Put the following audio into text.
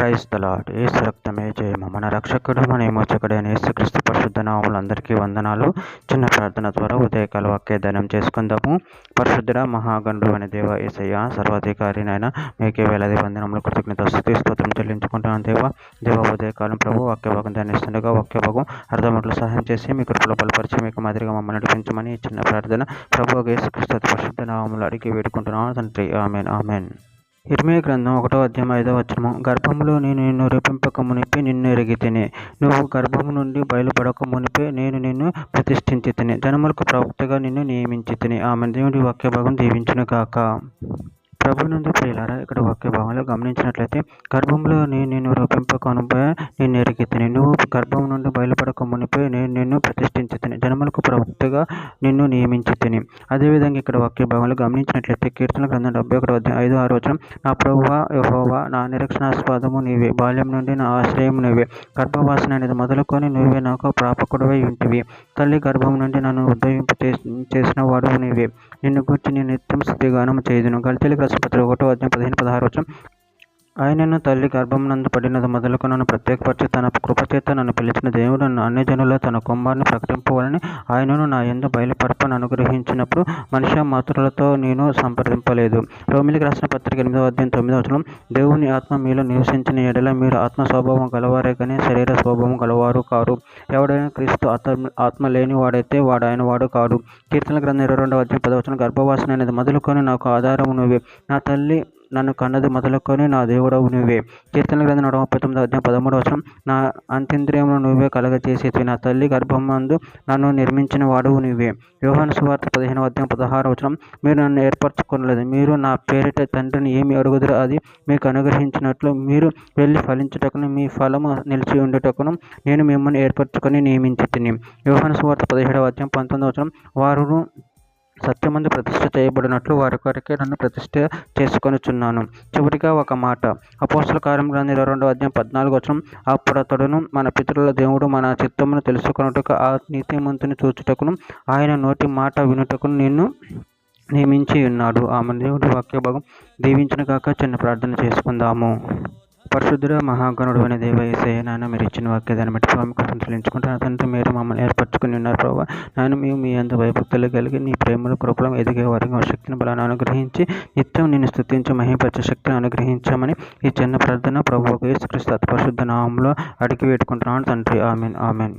క్రైస్త lord. యేసు రక్తమే జయము. మన రక్షకుడు, మన విమోచకుడైన యేసుక్రీస్తు పరిశుద్ధ నామములో అందరికీ వందనాలు. చిన్న ప్రార్థన ద్వారా ఉదయకాల వాక్యదానం చేసుకుందాము. పరిశుద్ధుడ మహాగణుడు అనే దేవ యేసయ్య, సర్వాధికారినైనా మీకే వేలాది వందనములు, కృతజ్ఞతాస్తుతి స్తోత్రం చెల్లించుకుంటున్నాను. దేవ ఉదయకాలం ప్రభు వాక్యభాగం ధ్యానిస్తుండగా వాక్యభాగం అర్థమట్లు సహాయం చేసి మీ కృపలో బలపరిచి మీకు మాదిరిగా మమ్మల్ని నడిపించమని చిన్న ప్రార్థన ప్రభు యేసుక్రీస్తు పరిశుద్ధ నామములో అడిగి వేడుకుంటున్నాను తండ్రి. Amen amen. ఇర్మీయా గ్రంథం 1వ అధ్యాయం 5వ వచనము. గర్భములో నేను నిన్ను రూపింపక మునిపే నిన్ను ఎరిగితిని, నువ్వు గర్భము నుండి బయలుపడక మునిపే నేను నిన్ను ప్రతిష్ఠించి తిని, జనములకు ప్రవక్తగా నిన్ను నియమించి తిని. ఆమె దేవుడి వాక్య భాగం దీవించును గాక. ప్రభునందు ప్రియులారా, ఇక్కడ వాక్య భాగంలో గమనించినట్లయితే గర్భంలో నేను రూపింపక మునిపే నిన్ను ఎరిగితిని, నువ్వు గర్భం నుండి బయలుపడక మునిపే నేను నిన్ను ప్రతిష్ఠించి తిని, జనములకు ప్రవక్తగా నిన్ను నియమించి తిని. అదేవిధంగా ఇక్కడ వాక్య భాగంలో గమనించినట్లయితే కీర్తన గ్రంథం 71వ అధ్యాయం 5-6 వచనం. నా ప్రభువా యెహోవా, నా నిరీక్షణాస్పదము నీవే, బాల్యం నుండి నా ఆశ్రయం నువ్వే, గర్భవాసన అనేది మొదలుకొని నువ్వే నాకు ప్రాపకుడవై ఉంటివి, తల్లి గర్భం నుండి నన్ను ఉద్దయింపు చేసిన వాడు నీవే, నిన్ను గూర్చి నేను నిత్యం స్తుతిగానం చేయుదును. గలతీయులకు రాసిన పత్రిక 1వ అధ్యాయం 15-16 వచనం. ఆయనను తల్లి గర్భమునందు పడినది మొదలుకు నన్ను ప్రత్యేకపరిచి తన కృపచేత నన్ను పిలిచిన దేవుడు నన్ను అన్ని జనుల్లో తన కుమారుని ప్రకటింపవాలని ఆయనను నా యందు బయలుపరపను అనుగ్రహించినప్పుడు మనుష్య మాతృలతో నేను సంప్రదింపలేదు. రోమిలికి రాసిన పత్రిక 8వ అధ్యాయం 9వ వచనం. దేవుని ఆత్మ మీలో నివసించిన ఎడల మీరు ఆత్మ స్వభావం గలవారే కానీ శరీర స్వభావం గలవారు కారు. ఎవడైనా క్రీస్తు ఆత్మ లేని వాడైతే వాడు ఆయన వాడు కాడు. కీర్తన గ్రంథం 22వ అధ్యాయం 10వ వచనం. గర్భవాసన అనేది మొదలుకొని నాకు ఆధారము నువ్వే, నా తల్లి నన్ను కన్నది మొదలుకొని నా దేవుడవు నువ్వే. కీర్తన గ్రంథం 139వ అధ్యాయం 13వ వచనం. నా అంత్యేంద్రియమును నువ్వే కలగచేసేవి, నా తల్లి గర్భమందు నన్ను నిర్మించిన వాడువు నువ్వే. యోహాను సువార్త 15వ అధ్యాయం 16వ వచనం. మీరు నన్ను ఏర్పరచుకొనలేదు, మీరు నా పేరిట తండ్రిని ఏమి అడుగుదురో అది మీకు అనుగ్రహించినట్లు మీరు వెళ్ళి ఫలించుటకును మీ ఫలము నిలిచి ఉండుటకును నేను మిమ్మల్ని ఏర్పరచుకొని నియమించి తిని. యోహాను సువార్త 17వ అధ్యాయం 19వ వచనం. వారు సత్యమందు ప్రతిష్ఠ చేయబడినట్లు వారి కొరకే నన్ను ప్రతిష్ఠ చేసుకొనుచున్నాను. చివరిగా ఒక మాట. అపోస్తల కార్యముల గ్రంథం 22వ అధ్యాయం 14వ వచనం. అప్పుడు అతడును మన పితరుల దేవుడు మన చిత్తమును తెలుసుకొనుటకు ఆ నీతిమంతుని చూచుటకును ఆయన నోటి మాట వినుటకును నిన్ను నియమించి ఉన్నాడు. ఆమె దేవుడి వాక్య భాగం దీవించును గాక. చిన్న ప్రార్థన చేసుకుందాము. పరిశుద్ధుడ మహాగణుడు అనే దేవ యేసయ్య, నాయన మీరు ఇచ్చిన వాక్యాన్ని బట్టి స్వామి కోసం చెల్లించుకుంటాను. తండ్రి, మీరు మమ్మల్ని ఏర్పరచుకుని ఉన్నారు ప్రభావ. నాయన మేము మీ అంత భయభక్తులు కలిగి నీ ప్రేమలు కృపలం ఎదిగే వారికి శక్తిని బలాన్ని అనుగ్రహించి నిత్యం నేను స్తుతించి మహిమపరిచే శక్తిని అనుగ్రహించామని ఈ చిన్న ప్రార్థన ప్రభువు యేసుక్రీస్తు పరిశుద్ధ నామములో అడిగి వేడుకుంటున్నాను తండ్రి. Amen amen.